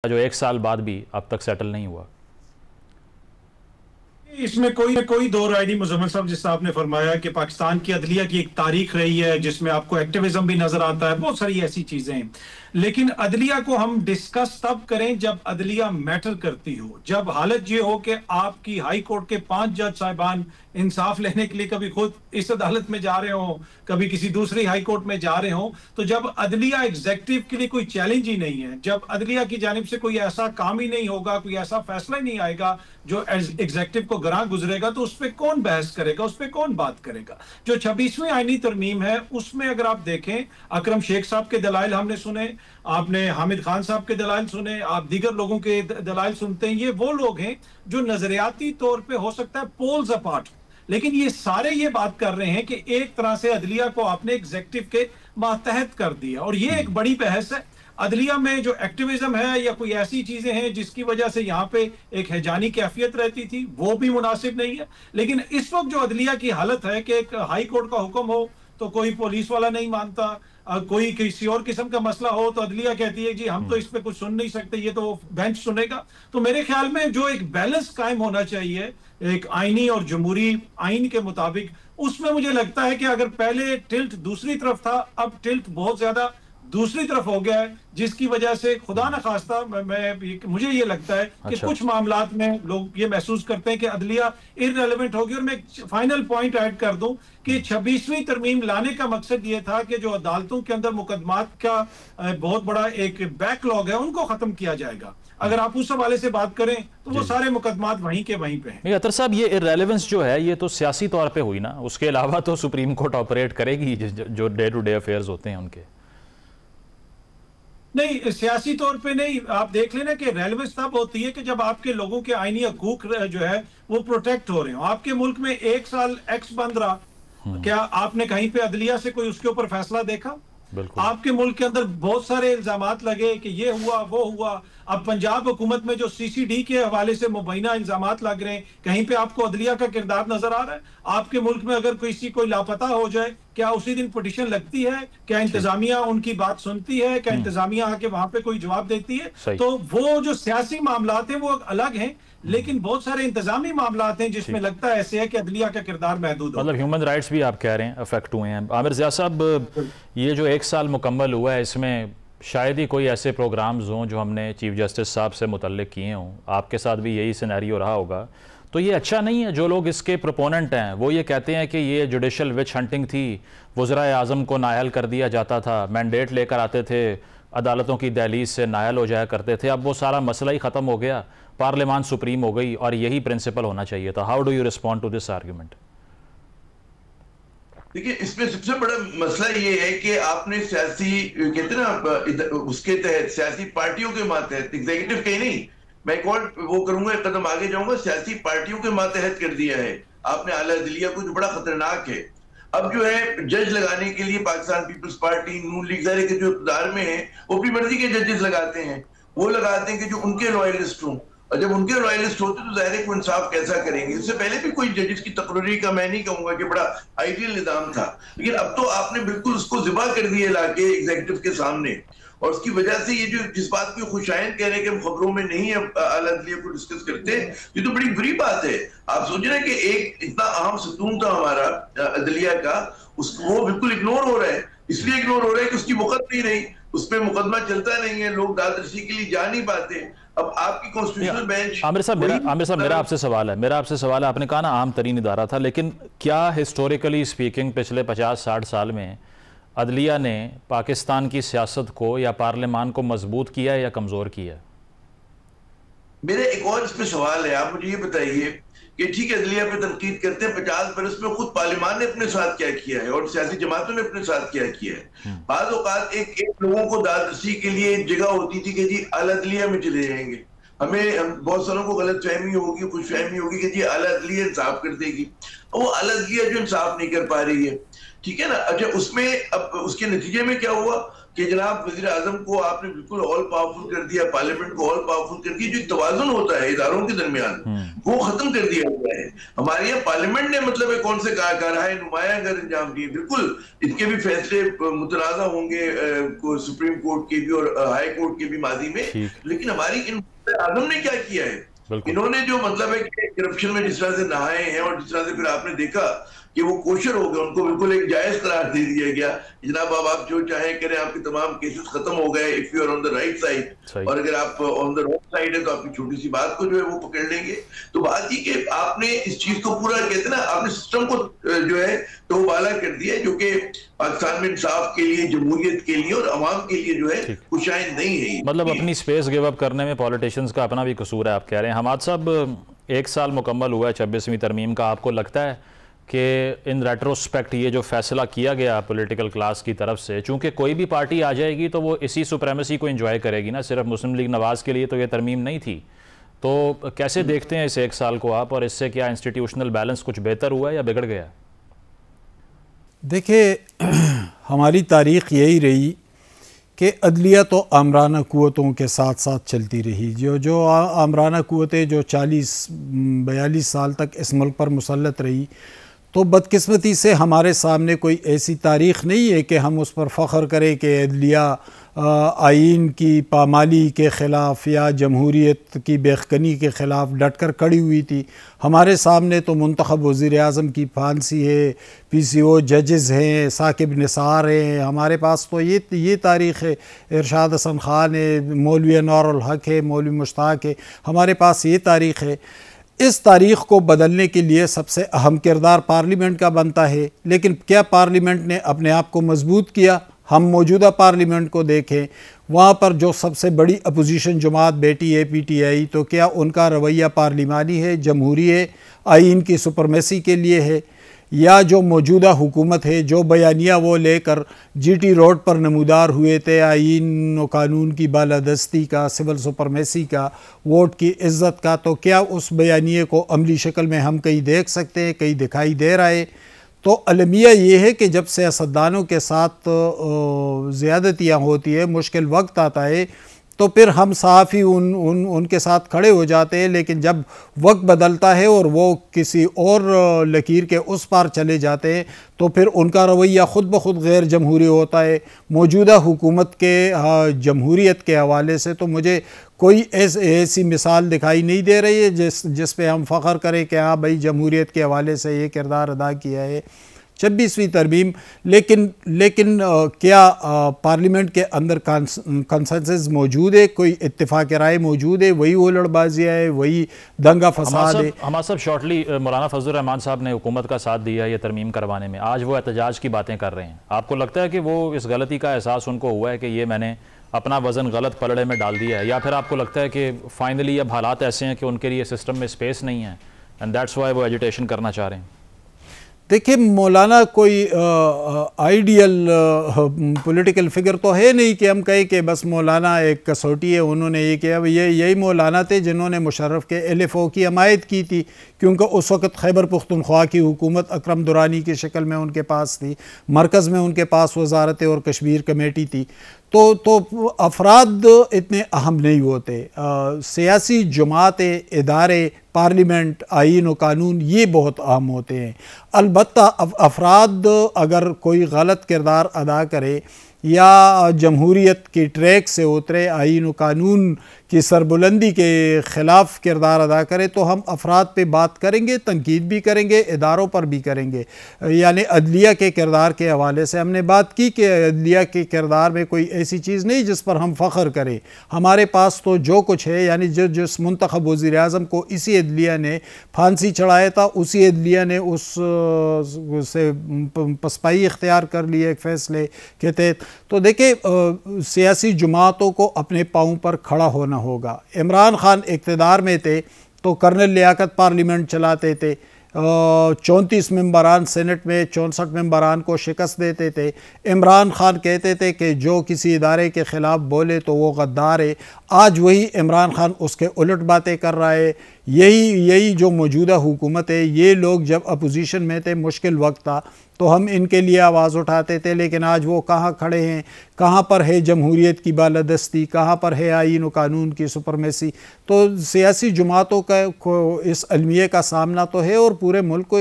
जो 1 साल बाद भी अब तक सेटल नहीं हुआ। इसमें कोई दो राय नहीं मुजम्मिल साहब, जिस आपने फरमाया कि पाकिस्तान की अदलिया की एक तारीख रही है जिसमें आपको एक्टिविज्म भी नजर आता है, बहुत सारी ऐसी चीजें हैं। लेकिन अदलिया को हम डिस्कस तब करें जब अदलिया मैटर करती हो, जब हालत ये हो कि आपकी हाई कोर्ट के 5 जज साहिबान इंसाफ लेने के लिए कभी खुद इस अदालत में जा रहे हो, कभी किसी दूसरी हाई कोर्ट में जा रहे हो, तो जब अदलिया एग्जीक्यूटिव के लिए कोई चैलेंज ही नहीं है, जब अदलिया की जानिब से कोई ऐसा काम ही नहीं होगा, कोई ऐसा फैसला ही नहीं आएगा जो एग्जीक्यूटिव को गरां गुजरेगा, तो उस पर कौन बहस करेगा, उस पर कौन बात करेगा। जो 26वीं आईनी तरमीम है उसमें अगर आप देखें, अकरम शेख साहब के दलाइल हमने सुने, आपने हामिद खान साहब के दलाइल सुने, आप दीगर लोगों के दलाइल सुनते हैं। ये वो लोग हैं जो नजरियाती तौर पे हो सकता है पोल्स अपार्ट, लेकिन ये सारे ये बात कर रहे हैं कि एक तरह से अदलिया को आपने एग्जीक्यूटिव के मातहत कर दिया। और ये एक बड़ी बहस है। अदलिया में जो एक्टिविज्म है या कोई ऐसी चीजें हैं जिसकी वजह से यहाँ पे एक हैजानी कैफियत रहती थी, वो भी मुनासिब नहीं है। लेकिन इस वक्त जो अदलिया की हालत है कि एक हाई कोर्ट का हुक्म हो तो कोई पुलिस वाला नहीं मानता, कोई किसी और किस्म का मसला हो तो अदलिया कहती है जी हम तो इस पे कुछ सुन नहीं सकते, ये तो बेंच सुनेगा। तो मेरे ख्याल में जो एक बैलेंस कायम होना चाहिए एक आईनी और जमहूरी आइन के मुताबिक, उसमें मुझे लगता है कि अगर पहले टिल्ट दूसरी तरफ था, अब टिल्ट बहुत ज्यादा दूसरी तरफ हो गया है, जिसकी वजह से खुदा न खास्ता मुझे ये लगता है कि कुछ मामलात में लोग ये महसूस करते हैं कि अदलिया इररेलेवेंट होगी। और मैं एक फाइनल पॉइंट ऐड कर दूं कि 26वीं तरमीम लाने का मकसद ये था कि जो अदालतों के अंदर मुकदमात का बहुत बड़ा एक बैकलॉग है उनको खत्म किया जाएगा। अगर आप उस हवाले से बात करें तो वो सारे मुकदमात वहीं के वहीं पे हैं। अतर साहब, ये इररेलेवेंस जो है ये तो सियासी तौर पे हुई ना, उसके अलावा तो सुप्रीम कोर्ट ऑपरेट करेगी जो डे टू डे अफेयर्स होते हैं उनके। नहीं, सियासी तौर पे नहीं। आप देख लेना कि रेलेवेंस तब होती है कि जब आपके लोगों के आईनी हकूक जो है वो प्रोटेक्ट हो रहे हो। आपके मुल्क में 1 साल एक्स बंद रहा, क्या आपने कहीं पे अदलिया से कोई उसके ऊपर फैसला देखा? आपके मुल्क के अंदर बहुत सारे इल्जामात लगे कि ये हुआ वो हुआ। अब पंजाब हुकूमत में जो सीसीडी के हवाले से मुबैना इल्जामात लग रहे हैं, कहीं पे आपको अदलिया का किरदार नजर आ रहा है? आपके मुल्क में अगर किसी कोई लापता हो जाए, क्या उसी दिन पिटीशन लगती है? क्या इंतजामिया उनकी बात सुनती है? क्या इंतजामिया आके वहां पे कोई जवाब देती है? तो वो जो सियासी मामलात हैं वो अलग हैं, लेकिन बहुत सारे इंतजामी मामलात हैं जिसमें लगता है ऐसे है कि अदलिया का किरदार महदूद हो। मतलब ह्यूमन राइट्स भी आप कह रहे हैं अफेक्ट हुए हैं। आमिर ज़िया साहब, ये जो 1 साल मुकम्मल हुआ है इसमें शायद ही कोई ऐसे प्रोग्राम्स हों जो हमने चीफ जस्टिस साहब से मुतल्लिक किए हों, आपके साथ भी यही सिनेरियो रहा होगा। तो ये अच्छा नहीं है। जो लोग इसके प्रोपोनेंट हैं वो ये कहते हैं कि ये जुडिशल विच हंटिंग थी, वज़राए आज़म को नायल कर दिया जाता था, मैंडेट लेकर आते थे, अदालतों की दहलीज से नायल हो जाया करते थे, अब वो सारा मसला ही ख़त्म हो गया, पार्लियामान सुप्रीम हो गई और यही प्रिंसिपल होना चाहिए था। How do you respond to this argument? देखिए, इसमें सबसे बड़ा मसला ये है कि आपने सियासी कहते ना उसके तहत सियासी पार्टियों के मातहत, एग्जीक्यूटिव के नहीं, मैं एक और वो करूंगा, एक कदम आगे जाऊंगा, सियासी पार्टियों के मातहत कर दिया है आपने आला अदलिया को, जो बड़ा खतरनाक है। अब जो है जज लगाने के लिए पाकिस्तान पीपल्स पार्टी, नून लीग ज़ाहिर के जो इक़्तिदार में है वो अपनी मर्जी के जजेस लगाते हैं। वो लगाते हैं कि जो उनके लॉयलिस्ट हों, और जब उनके लॉयलिस्ट होते तो ज़ाहिर है कि इंसाफ कैसा करेंगे। इससे पहले भी कोई जजेस की तकरीरी का मैं नहीं कहूंगा कि बड़ा आइडियल निज़ाम था, लेकिन अब तो आपने बिल्कुल उसको ज़िबा कर दिया लाके एग्जीक्यूटिव के सामने। और उसकी वजह से ये जो जिस बात की खुशाइन कह रहे हैं कि हम खबरों में नहीं आला अदलिया को डिस्कस करते, ये तो बड़ी बुरी बात है। आप सोच रहे हैं कि एक इतना अहम सतून था हमारा अदलिया का, उसको वो बिल्कुल इग्नोर हो रहा है। इसलिए इग्नोर हो रहा है कि उसकी वक़्त नहीं रही, उस पर मुकदमा चलता नहीं है, लोग दादरसी के लिए जा नहीं पाते। अब आपकी कॉन्स्टिट्यूशनल बेंच। आमिर साहब मेरा आपसे सवाल है, आपने कहा ना आम तरीन इदारा था, लेकिन क्या हिस्टोरिकली स्पीकिंग पिछले 50-60 साल में अदलिया ने पाकिस्तान की सियासत को या पार्लियामान को मजबूत किया है या कमजोर किया है? मेरा एक और इस पे सवाल है, आप मुझे ये बताइए कि ठीक है अदलिया पे तनकीद करते हैं, 50 बरस में खुद पार्लियामान ने अपने साथ क्या किया है और सियासी जमातों ने अपने साथ क्या किया है। बाज़ औक़ात एक लोगों को दादरसी के लिए जगह होती थी कि जी आला अदलिया में चले जाएंगे, हमें बहुत सारों को गलत फहमी होगी, खुशफहमी होगी कि जी आला अदलिया इंसाफ कर देगी। वो आला अदलिया जो इंसाफ नहीं कर पा रही है, ठीक है ना। अच्छा, उसमें अब उसके नतीजे में क्या हुआ, कि जनाब वजीर आजम को आपने बिल्कुल ऑल पावरफुल कर दिया, पार्लियामेंट को ऑल पावरफुल कर दिया, जो तवाजुन होता है इदारों के दरमियान वो खत्म कर दिया गया है। हमारे यहाँ पार्लियामेंट ने मतलब कौन से कारहाय नुमाया अगर अंजाम दिए, बिल्कुल इनके भी फैसले मुतनाज़ा होंगे सुप्रीम कोर्ट के भी और हाई कोर्ट के भी माजी में, लेकिन हमारी इन आजम ने क्या किया है, इन्होंने जो मतलब है कि करप्शन में जिस तरह से नहाए हैं और जिस तरह से फिर आपने देखा कि वो कोशर हो गए, उनको बिल्कुल एक जायज करार दे दिया गया, जनाब अब आप जो चाहें करें, आपके तमाम केसेस खत्म हो गए if you are on the right side, और अगर आप ऑन द रॉन्ग साइड है तो आपकी छोटी सी बात को जो है वो पकड़ लेंगे। तो बात ये कि आपने इस चीज को पूरा कहते हैं ना, आपने सिस्टम को जो है तोबाला कर दिया, जो कि पाकिस्तान में इंसाफ के लिए, जमहूरियत के लिए और अवाम के लिए जो है खुशाइन नहीं है। मतलब अपनी स्पेस गिव अप करने में पॉलिटिशियंस का अपना भी कसूर है, आप कह रहे हैं। हमाद साहब, 1 साल मुकम्मल हुआ है 26वीं तरमीम का, आपको लगता है कि इन रेट्रोस्पेक्ट ये जो फैसला किया गया पॉलिटिकल क्लास की तरफ से, चूंकि कोई भी पार्टी आ जाएगी तो वो इसी सुप्रेमेसी को एंजॉय करेगी ना, सिर्फ मुस्लिम लीग नवाज़ के लिए तो ये तरमीम नहीं थी, तो कैसे देखते हैं इस 1 साल को आप, और इससे क्या इंस्टीट्यूशनल बैलेंस कुछ बेहतर हुआ है या बिगड़ गया? देखिए, हमारी तारीख़ यही रही कि अदलिया तो आमराना क़ुव्वतों के साथ साथ चलती रही, जो आमराना क़ुव्वतें जो 40-42 साल तक इस मुल्क पर मुसल्लत रही, तो बदकिस्मती से हमारे सामने कोई ऐसी तारीख़ नहीं है कि हम उस पर फ़ख्र करें कि अदलिया आइन की पामाली के ख़िलाफ़ या जमहूरियत की बेखनी के ख़िलाफ़ डट कर खड़ी हुई थी। हमारे सामने तो मुंतखब वज़ीर आज़म की फांसी है, PCO जजेस हैं, साकिब निसार हैं, हमारे पास तो ये तारीख़ है, इरशाद हसन ख़ान है, मौलवी अनवारुल हक है, मौलवी मुश्ताक है, हमारे पास ये तारीख़ है। इस तारीख़ को बदलने के लिए सबसे अहम किरदार पार्लियामेंट का बनता है, लेकिन क्या पार्लियामेंट ने अपने आप को मजबूत किया? हम मौजूदा पार्लियामेंट को देखें, वहाँ पर जो सबसे बड़ी अपोजिशन जमात बैठी है PTI, तो क्या उनका रवैया पार्लिमानी है, जमहूरी है, आइन की सुपरमेसी के लिए है, या जो मौजूदा हुकूमत है जो बयानिया वो लेकर GT रोड पर नमूदार हुए थे आइन व कानून की बालादस्ती का, सिविल सुपरमेसी का, वोट की इज़्ज़त का, तो क्या उस बयानिए को अमली शक्ल में हम कहीं देख सकते हैं, कहीं दिखाई दे रहा है? तो अलमिया ये है कि जब सियासतदानों के साथ ज़्यादतियाँ होती है, मुश्किल वक्त आता है, तो फिर हम साफ़ ही उनके साथ खड़े हो जाते हैं, लेकिन जब वक्त बदलता है और वो किसी और लकीर के उस पार चले जाते हैं तो फिर उनका रवैया ख़ुद ब खुद गैर जमहूरी होता है। मौजूदा हुकूमत के जमहूरियत के हवाले से तो मुझे कोई ऐसी मिसाल दिखाई नहीं दे रही है जिस पे हम फ़ख्र करें कि हाँ भाई जमहूरियत के हवाले से ये किरदार अदा किया है 26वीं तरमीम। लेकिन क्या पार्लियामेंट के अंदर कंसेंसस मौजूद है, कोई इत्तेफाक राय मौजूद है? वही उलड़बाजियाँ है, वही दंगा फसाद है। हमारे साहब शॉर्टली मौलाना फजल रहमान साहब ने हुकूमत का साथ दिया ये तरमीम करवाने में, आज वो एहतजाज की बातें कर रहे हैं। आपको लगता है कि वो इस गलती का एहसास उनको हुआ है कि ये मैंने अपना वज़न गलत पलड़े में डाल दिया है, या फिर आपको लगता है कि फाइनली अब हालात ऐसे हैं कि उनके लिए सिस्टम में स्पेस नहीं है एंड दैट्स वाई वो एजुटेशन करना चाह रहे हैं? देखिए, मौलाना कोई आइडियल पॉलिटिकल फिगर तो है नहीं कि हम कहें कि बस मौलाना एक कसौटी है, उन्होंने ये किया। यही मौलाना थे जिन्होंने मुशर्रफ के LFO की हमायत की थी, क्योंकि उस वक़्त खैबर पुख्तनख्वा की हुकूमत अकरम दुरानी की शक्ल में उनके पास थी, मरकज़ में उनके पास वजारत और कश्मीर कमेटी थी। तो अफराद इतने अहम नहीं होते, सियासी जमातें, इदारे, पार्लियामेंट, आइन व कानून ये बहुत अहम होते हैं। अलबत्ता अफराद अगर कोई गलत किरदार अदा करे या जमहूरियत की ट्रैक से उतरे, आइन व कानून की सरबुलंदी के ख़िलाफ़ किरदार अदा करे, तो हम अफराद पे बात करेंगे, तनकीद भी करेंगे, इदारों पर भी करेंगे। यानी अदलिया के किरदार के हवाले से हमने बात की कि अदलिया के किरदार में कोई ऐसी चीज़ नहीं जिस पर हम फ़ख्र करें। हमारे पास तो जो कुछ है, यानी जिस मुंतखब वज़ीर आज़म को इसी अदलिया ने फांसी चढ़ाया था, उसी अदलिया ने उस से पसपाई इख्तियार कर ली एक फ़ैसले के तहत। तो देखिए, सियासी जमातों को अपने पाँव पर खड़ा होना होगा। इमरान खान इक़्तिदार में थे तो कर्नल लियाकत पार्लियामेंट चलाते थे, 34 मेंबरान सेनेट में 64 मेंबरान को शिकस्त देते थे। इमरान खान कहते थे कि जो किसी इदारे के ख़िलाफ़ बोले तो वो गद्दार है। आज वही इमरान खान उसके उलट बातें कर रहा है। यही जो मौजूदा हुकूमत है, ये लोग जब अपोजिशन में थे, मुश्किल वक्त था तो हम इनके लिए आवाज़ उठाते थे, लेकिन आज वो कहाँ खड़े हैं, कहाँ पर है जमहूरियत की बालादस्ती, कहाँ पर है आईन व कानून की सुपरमेसी। तो सियासी जमातों का इस अलमिये का सामना तो है और पूरे मुल्क को